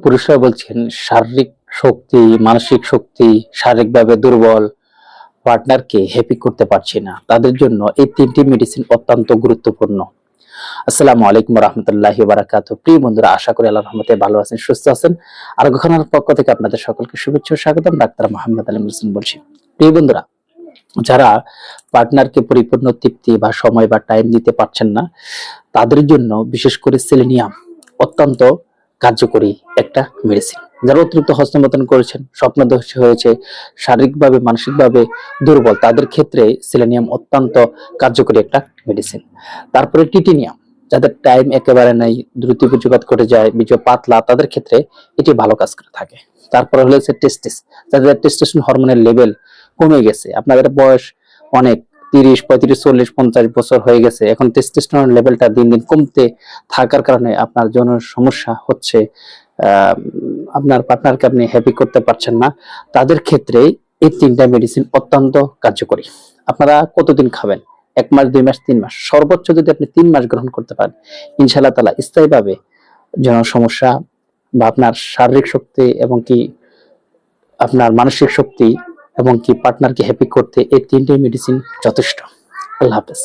পুরুষরা বলছেন শারীরিক শক্তি, মানসিক শক্তি, শারীরিকভাবে দুর্বল পার্টনারকে হ্যাপি করতে পারছি না, তাদের জন্য এই তিনটি মেডিসিন অত্যন্ত গুরুত্বপূর্ণ। আসসালামু আলাইকুম রহমতুল্লাহি বারাকাতুহু। প্রিয় বন্ধুরা, আশা করি আল্লাহর রহমতে ভালো আছেন, সুস্থ আছেন। আর খানার পক্ষ থেকে আপনাদের সকলকে শুভেচ্ছা ও স্বাগতম। ডাক্তার মোহাম্মদ আলী হোসেন বলছি। প্রিয় বন্ধুরা, যারা পার্টনারকে পরিপূর্ণ তৃপ্তি বা সময় বা টাইম দিতে পারছেন না, তাদের জন্য বিশেষ করে সেলেনিয়াম অত্যন্ত কার্যকরী একটা মেডিসিন। যারা অতিরিক্ত হস্তমৈথুন করেছেন, স্বপ্নদোষ হয়েছে, শারীরিকভাবে মানসিকভাবে দুর্বল, তাদের ক্ষেত্রে সেলেনিয়াম অত্যন্ত কার্যকরী একটা মেডিসিন। তারপরে টিটেনিয়াম, যাদের টাইম একেবারে নাই, দ্রুত বীর্যপাত ঘটে যায়, বীর্য পাতলা, তাদের ক্ষেত্রে এটি ভালো কাজ করে থাকে। তারপরে হচ্ছে টেস্টিস, যাদের টেস্টোস্টেরন হরমোনের লেভেল কমে গেছে, আপনাদের বয়স অনেক 30, 35, 40, 50 বছর হয়ে গেছে, এখন টেস্টোস্টেরন লেভেলটা দিন দিন কমতে থাকার কারণে আপনার যৌন সমস্যা হচ্ছে, আপনার পার্টনারকে আপনি হ্যাপি করতে পারছেন না, তাদের ক্ষেত্রে এই তিনটা মেডিসিন অত্যন্ত কার্যকরী। আপনারা কতদিন খাবেন? 1 মাস, 2 মাস, 3 মাস, সর্বোচ্চ যদি আপনি 3 মাস গ্রহণ করতে পারেন, ইনশাআল্লাহ তাআলা স্থায়ীভাবে যৌন সমস্যা বা আপনার শারীরিক শক্তি এবং কি আপনার মানসিক শক্তি এবং কি পার্টনারকে হ্যাপি করতে এই তিনটে মেডিসিন যথেষ্ট। আল্লাহ হাফেজ।